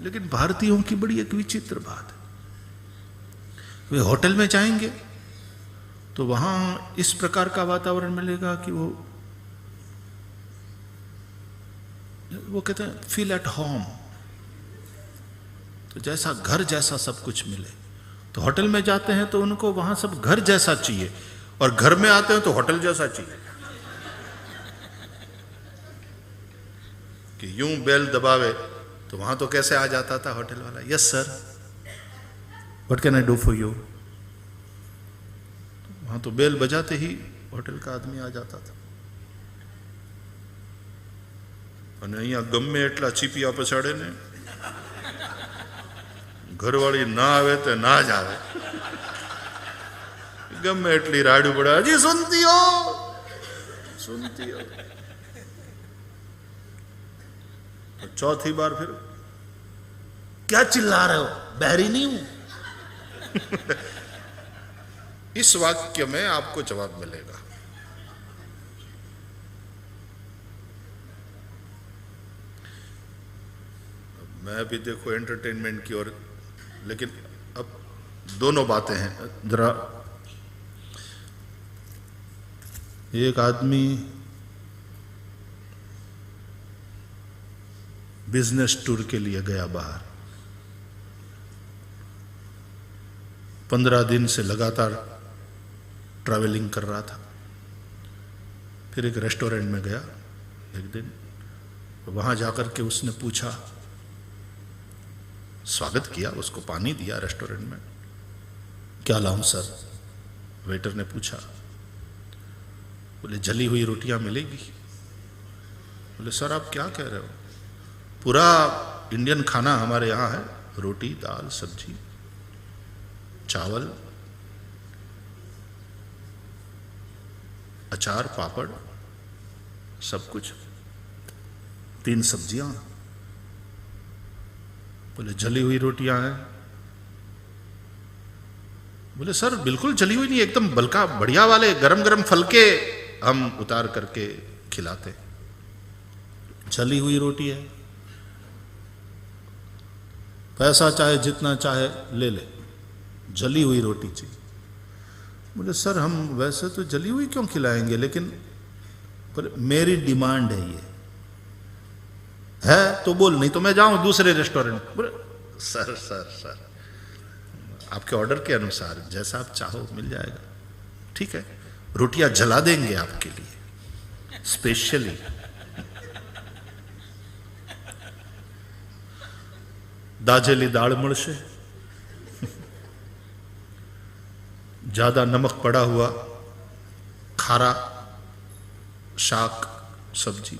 लेकिन भारतीयों की बड़ी एक विचित्र बात है, वे होटल में जाएंगे तो वहां इस प्रकार का वातावरण मिलेगा कि वो कहते हैं फील एट होम, तो जैसा घर जैसा सब कुछ मिले। तो होटल में जाते हैं तो उनको वहां सब घर जैसा चाहिए, और घर में आते हैं तो होटल जैसा चाहिए कि यूं बेल दबावे तो वहां तो कैसे आ जाता था होटल वाला, yes sir what can I do for you. वहां तो बेल बजाते ही होटल का आदमी आ जाता था। અને અહીંયા ગમે એટલા ચીપિયા પછાડે ને, ઘરવાળી ના આવે તો ના જ આવે, ગમે એટલી રાડું પડે, હજી સુનતી હો सुनती हो। तो चौथी बार फिर क्या चिल्ला रहे हो, बहरी नहीं हूं इस वाक्य में आपको जवाब मिलेगा। मैं भी देखो एंटरटेनमेंट की ओर, लेकिन अब दोनों बातें हैं जरा। एक आदमी बिजनेस टूर के लिए गया बाहर, 15 दिन से लगातार ट्रैवलिंग कर रहा था। फिर एक रेस्टोरेंट में गया एक दिन, वहां जाकर के उसने पूछा, स्वागत किया, उसको पानी दिया रेस्टोरेंट में। क्या लाऊं सर, वेटर ने पूछा। बोले जली हुई रोटियां मिलेगी। बोले सर आप क्या कह रहे हो, पूरा इंडियन खाना हमारे यहाँ है, रोटी दाल सब्जी चावल अचार पापड़ सब कुछ, 3 सब्जियां। बोले जली हुई रोटियां हैं। बोले सर बिल्कुल जली हुई नहीं, एकदम बल्का बढ़िया वाले गरम गरम फलके हम उतार करके खिलाते। जली हुई रोटी है, पैसा चाहे जितना चाहे ले ले, जली हुई रोटी चाहिए। बोले सर हम वैसे तो जली हुई क्यों खिलाएंगे, लेकिन मेरी डिमांड है, ये है तो बोल, नहीं तो मैं जाऊं दूसरे रेस्टोरेंट। बोले सर सर सर आपके ऑर्डर के अनुसार जैसा आप चाहो मिल जाएगा, ठीक है, रोटियां जला देंगे आपके लिए स्पेशली। दाजेली दाल मळशे, ज्यादा नमक पड़ा हुआ खारा शाक सब्जी,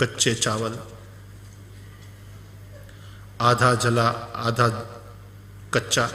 कच्चे चावल, आधा जला आधा कच्चा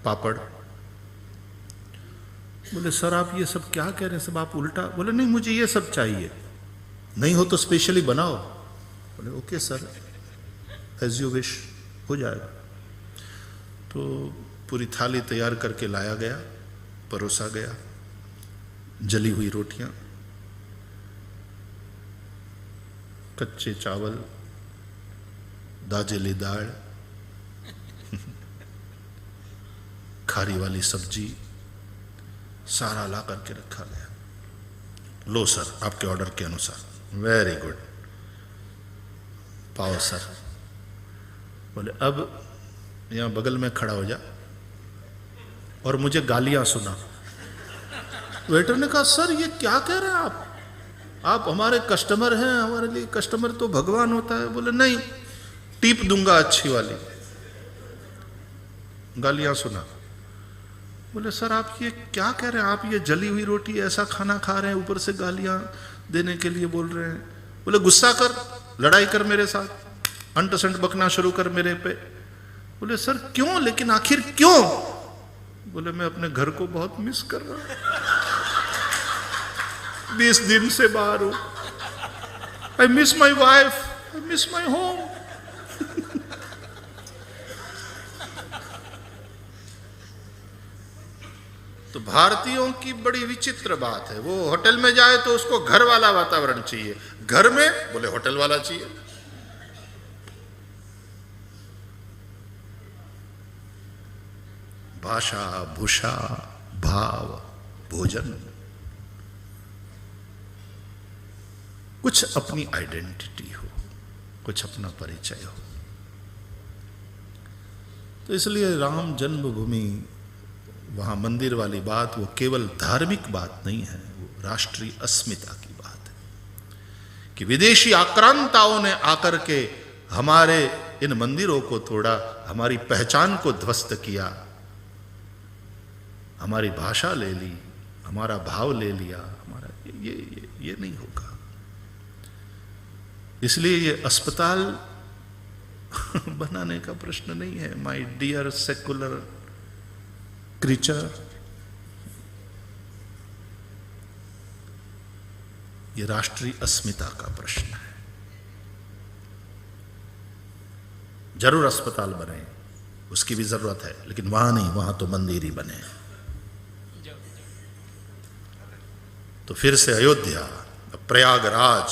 पापड़। बोले सर आप ये सब क्या कह रहे हैं, सब आप उल्टा। बोले नहीं मुझे ये सब चाहिए, नहीं हो तो स्पेशली बनाओ। बोले okay sir as you wish, हो जाएगा। तो पूरी थाली तैयार करके लाया गया, परोसा गया, जली हुई रोटियां, कच्चे चावल, दाजेली दाल, खारी वाली सब्जी, सारा ला करके रखा गया। लो सर आपके ऑर्डर के अनुसार, वेरी गुड, पाओ सर। बोले अब यहां बगल में खड़ा हो जा और मुझे गालियां सुना। वेटर ने कहा सर ये क्या कह रहे हैं आप हमारे कस्टमर हैं, हमारे लिए कस्टमर तो भगवान होता है। बोले नहीं टिप दूंगा अच्छी वाली, गालियां सुना। बोले सर आप ये क्या कह रहे हैं, आप ये जली हुई रोटी ऐसा खाना खा रहे हैं, ऊपर से गालियां देने के लिए बोल रहे हैं। बोले गुस्सा कर, लड़ाई कर मेरे साथ, अंट संट बकना शुरू कर मेरे पे। बोले सर क्यों, लेकिन आखिर क्यों। बोले मैं अपने घर को बहुत मिस कर रहा हूं, 20 दिन से बाहर हूं, I miss my wife, I miss my home. तो भारतीयों की बड़ी विचित्र बात है, वो होटल में जाए तो उसको घर वाला वातावरण चाहिए, घर में बोले होटल वाला चाहिए। भाषा, भूषा, भाव, भोजन, कुछ अपनी आइडेंटिटी हो, कुछ अपना परिचय हो। तो इसलिए राम जन्मभूमि, वहां मंदिर वाली बात वो केवल धार्मिक बात नहीं है, वो राष्ट्रीय अस्मिता की बात है कि विदेशी आक्रांताओं ने आकर के हमारे इन मंदिरों को तोड़ा, हमारी पहचान को ध्वस्त किया, हमारी भाषा ले ली, हमारा भाव ले लिया, हमारा ये नहीं होगा। इसलिए ये अस्पताल बनाने का प्रश्न नहीं है, माय डियर सेकुलर क्रीचर। ये राष्ट्रीय अस्मिता का प्रश्न है। जरूर अस्पताल बने, उसकी भी जरूरत है, लेकिन वहां नहीं, वहां तो मंदिर ही बने। तो फिर से Ayodhya, Prayagraj.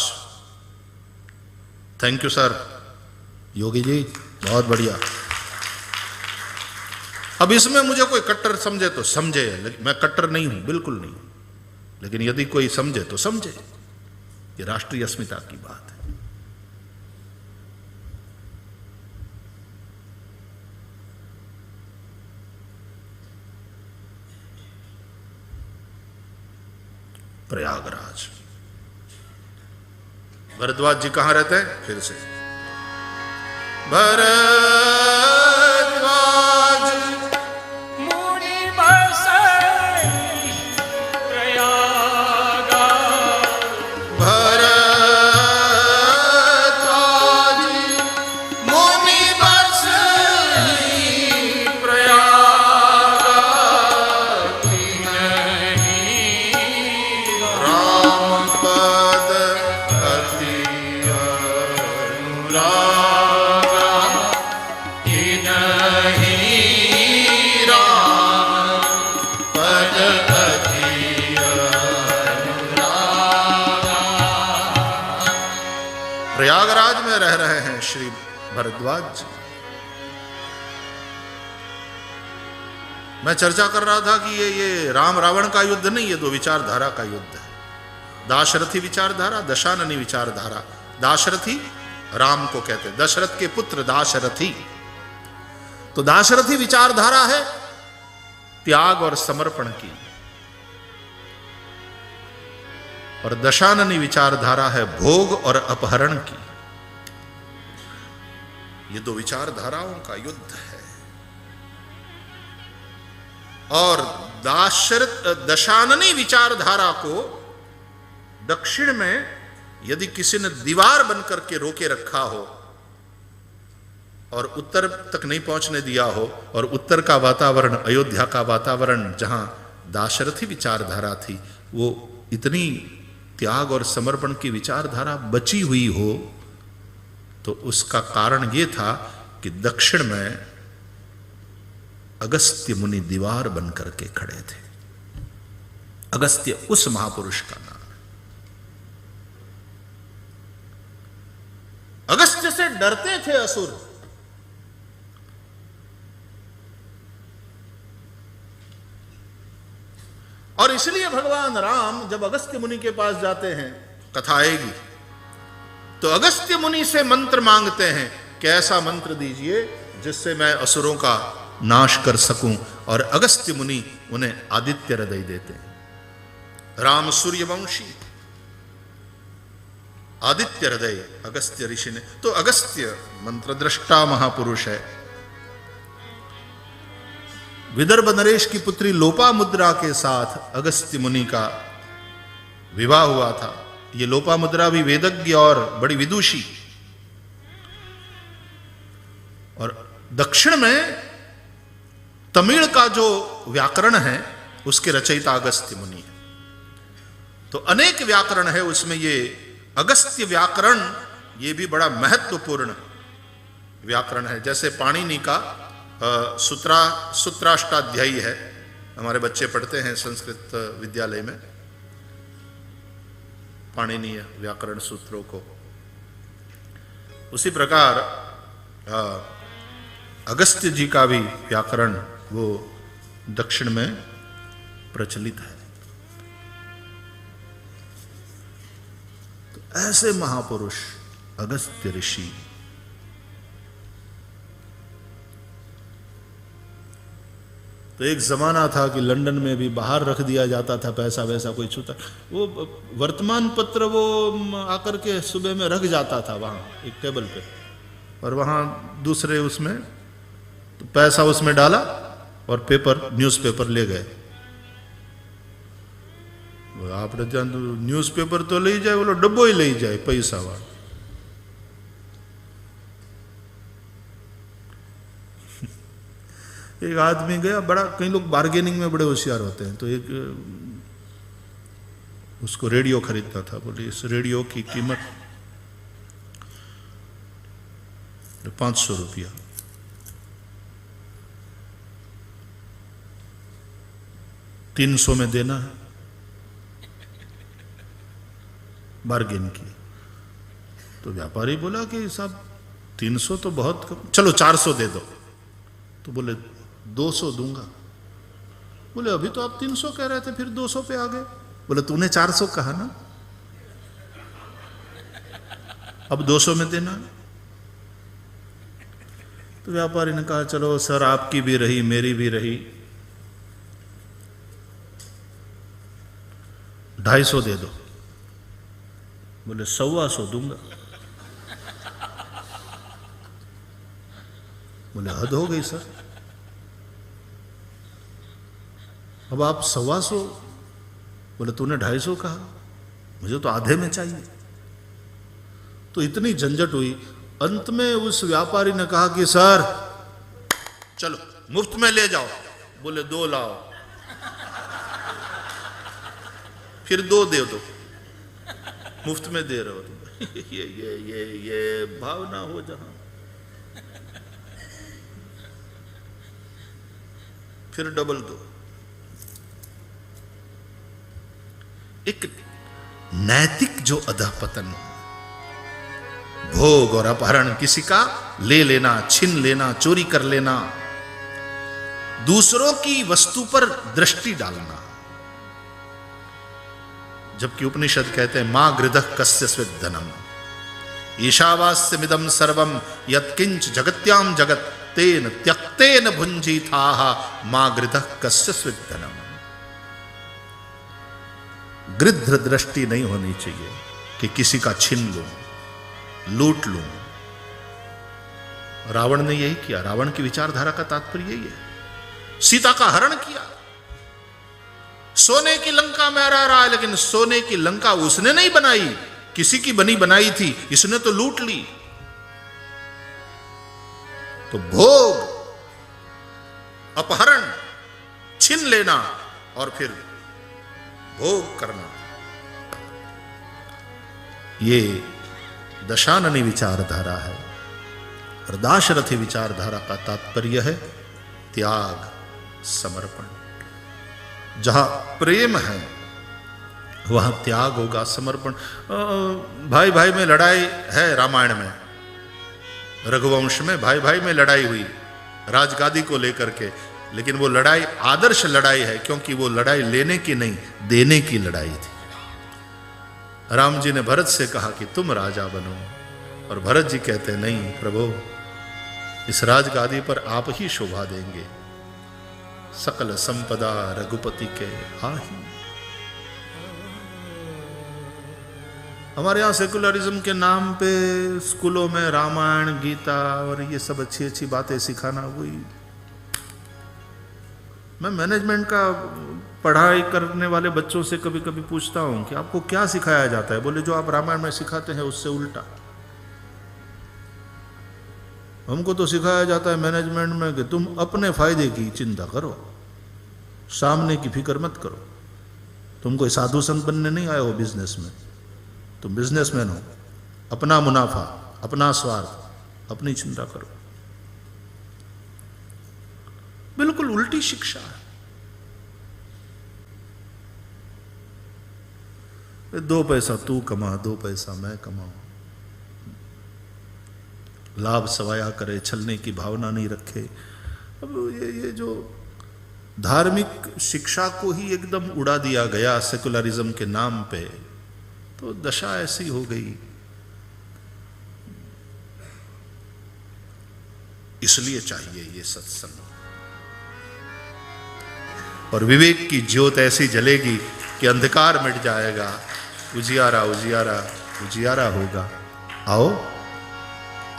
Thank you sir, Yogi ji, बहुत बढ़िया। अब इसमें मुझे कोई कट्टर समझे तो समझे, लेकिन मैं कट्टर नहीं हूं, बिल्कुल नहीं। लेकिन यदि कोई समझे तो समझे, ये राष्ट्रीय अस्मिता की बात है। प्रयागराज। भरद्वाज जी कहां रहते हैं? फिर से भरद्वाज मुनि बसई प्रयाग, भरद्वाज मुनि बसई प्रयाग, राम पद अति अनुराग, प्रयागराज में रह रहे हैं श्री भरद्वाज जी। मैं चर्चा कर रहा था कि ये राम रावण का युद्ध नहीं, ये दो विचारधारा का युद्ध है। दाशरथी विचारधारा, दशाननी विचारधारा। दाशरथी राम को कहते हैं, दशरथ के पुत्र दाशरथी। तो दाशरथी विचारधारा है त्याग और समर्पण की, और दशाननी विचारधारा है भोग और अपहरण की। ये दो विचारधाराओं का युद्ध है। और दशाननी विचारधारा को दक्षिण में यदि किसी ने दीवार बनकर के रोके रखा हो और उत्तर तक नहीं पहुंचने दिया हो, और उत्तर का वातावरण, अयोध्या का वातावरण जहां दाशरथी विचारधारा थी, वो इतनी त्याग और समर्पण की विचारधारा बची हुई हो, तो उसका कारण ये था कि दक्षिण में अगस्त्य मुनि दीवार बनकर के खड़े थे। अगस्त्य उस महापुरुष का नाम है। अगस्त्य से डरते थे असुर। और इसलिए भगवान राम जब अगस्त्य मुनि के पास जाते हैं, कथा आएगी, तो अगस्त्य मुनि से मंत्र मांगते हैं कि ऐसा मंत्र दीजिए जिससे मैं असुरों का नाश कर सकूं। और अगस्त्य मुनि उन्हें आदित्य हृदय देते हैं। राम सूर्यवंशी, आदित्य हृदय अगस्त्य ऋषि ने। तो अगस्त्य मंत्रद्रष्टा महापुरुष है। विदर्भ नरेश की पुत्री लोपामुद्रा के साथ अगस्त्य मुनि का विवाह हुआ था। ये लोपामुद्रा भी वेदज्ञ और बड़ी विदुषी। और दक्षिण में तमिल का जो व्याकरण है उसके रचयिता अगस्त्य मुनि है। तो अनेक व्याकरण है उसमें, ये अगस्त्य व्याकरण ये भी बड़ा महत्वपूर्ण व्याकरण है। जैसे पाणिनि का सूत्राष्टाध्यायी है, हमारे बच्चे पढ़ते हैं संस्कृत विद्यालय में पाणिनीय व्याकरण सूत्रों को। उसी प्रकार अगस्त्य जी का भी व्याकरण वो दक्षिण में प्रचलित है। तो ऐसे महापुरुष अगस्त्य ऋषि, तो एक जमाना था कि लंदन में भी बाहर रख दिया जाता था पैसा वैसा, कोई छूता, वो वर्तमान पत्र वो आकर के सुबह में रख जाता था वहाँ एक टेबल पे, और वहाँ दूसरे उसमें तो पैसा उसमें डाला और पेपर, न्यूज़पेपर ले गए। आपने जान न्यूज़पेपर तो ले जाए, बोलो डब्बो ही ले जाए पैसा वाला। एक आदमी गया, बड़ा, कई लोग बार्गेनिंग में बड़े होशियार होते हैं, तो एक उसको रेडियो खरीदना था। बोले इस रेडियो की कीमत 500 रुपया। $300 में देना है, बार्गेन की। तो व्यापारी बोला कि साहब 300 तो बहुत कम, चलो 400 दे दो। तो बोले 200 दूंगा। बोले अभी तो आप 300 कह रहे थे, फिर 200 पे आ गए। बोले तूने 400 कहा ना, अब 200 में देना। तो व्यापारी ने कहा चलो सर, आपकी भी रही मेरी भी रही, 250 दे दो। बोले 125 दूंगा। बोले हद हो गई सर, अब आप 125। बोले तूने 250 कहा, मुझे तो आधे में चाहिए। तो इतनी झंझट हुई, अंत में उस व्यापारी ने कहा कि सर चलो मुफ्त में ले जाओ। बोले 2 लाओ, फिर 2 दे दो, मुफ्त में दे रहे हो तुम। ये भावना हो जहां, फिर डबल दो। एक नैतिक जो अधःपतन, भोग और अपहरण, किसी का ले लेना, छीन लेना, चोरी कर लेना, दूसरों की वस्तु पर दृष्टि डालना। जबकि उपनिषद कहते हैं मां गृधः कस्य स्वित् धनम ईशावास्यमिदं सर्वं यत्किंच जगत्याम जगत तेन त्यक्तेन भुंजीथाः मां गृधः कस्य स्वित् धनम। गृध्र दृष्टि नहीं होनी चाहिए कि किसी का छीन लूं, लूट लूं। रावण ने यही किया। रावण की विचारधारा का तात्पर्य यही है। सीता का हरण किया, सोने की लंका में रहा है, लेकिन सोने की लंका उसने नहीं बनाई, किसी की बनी बनाई थी, इसने तो लूट ली। तो भोग, अपहरण, छीन लेना और फिर भोग करना, ये दशाननी विचारधारा है। और दाशरथी विचारधारा का तात्पर्य है त्याग, समर्पण। जहां प्रेम है वहां त्याग होगा, समर्पण। भाई भाई में लड़ाई है रामायण में, रघुवंश में भाई भाई में लड़ाई हुई राजगादी को लेकर के, लेकिन वो लड़ाई आदर्श लड़ाई है, क्योंकि वो लड़ाई लेने की नहीं, देने की लड़ाई थी। राम जी ने भरत से कहा कि तुम राजा बनो, और भरत जी कहते नहीं प्रभु, इस राजगादी पर आप ही शोभा देंगे, सकल संपदा रघुपति के आही। हमारे यहां सेकुलरिज्म के नाम पे स्कूलों में रामायण, गीता और ये सब अच्छी अच्छी बातें सिखाना, वही मैं मैनेजमेंट का पढ़ाई करने वाले बच्चों से कभी कभी पूछता हूं कि आपको क्या सिखाया जाता है। बोले जो आप रामायण में सिखाते हैं उससे उल्टा। हमको तो सिखाया जाता है मैनेजमेंट में कि तुम अपने फायदे की चिंता करो, सामने की फिक्र मत करो। तुम कोई साधु संत बनने नहीं आए हो बिजनेस में, तुम बिजनेसमैन हो। अपना मुनाफा, अपना स्वार्थ, अपनी चिंता करो। बिल्कुल उल्टी शिक्षा है। 2 पैसा तू कमा, 2 पैसा मैं कमाऊं, लाभ सवाया करे, छलने की भावना नहीं रखे। अब ये जो धार्मिक शिक्षा को ही एकदम उड़ा दिया गया सेकुलरिज्म के नाम पे, तो दशा ऐसी हो गई। इसलिए चाहिए ये सत्संग, और विवेक की ज्योत ऐसी जलेगी कि अंधकार मिट जाएगा, उजियारा उजियारा उजियारा होगा। आओ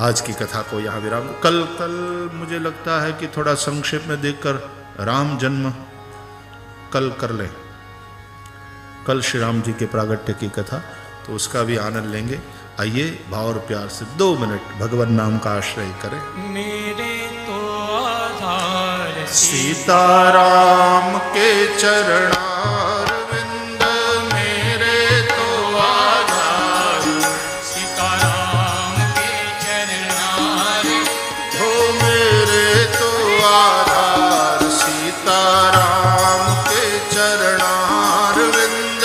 आज की कथा को यहाँ विराम। कल मुझे लगता है कि थोड़ा संक्षेप में देखकर राम जन्म कल कर लें। कल श्री राम जी के प्रागट्य की कथा, तो उसका भी आनंद लेंगे। आइए भाव और प्यार से 2 मिनट भगवान नाम का आश्रय करें। मेरे तो आधार सीताराम के चरणारविंद, मेरे तो आधार सीताराम के चरणार, हो मेरे तो आधार सीताराम के चरणारविंद।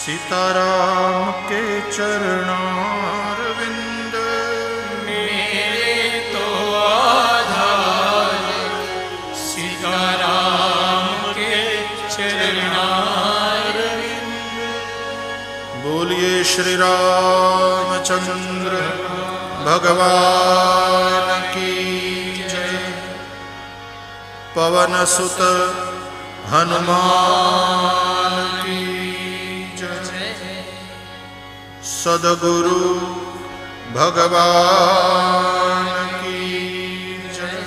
सीताराम के चरणारविंद, मेरे तो आधार सीताराम के चरणारविंद। बोलिए श्री रामचंद्र भगवान की जय। पवन सुत हनुमान की जय। सद्गुरु भगवान की जय।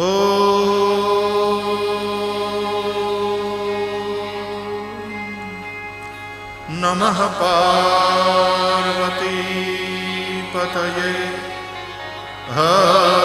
ओम नमः पार्वती पतये हर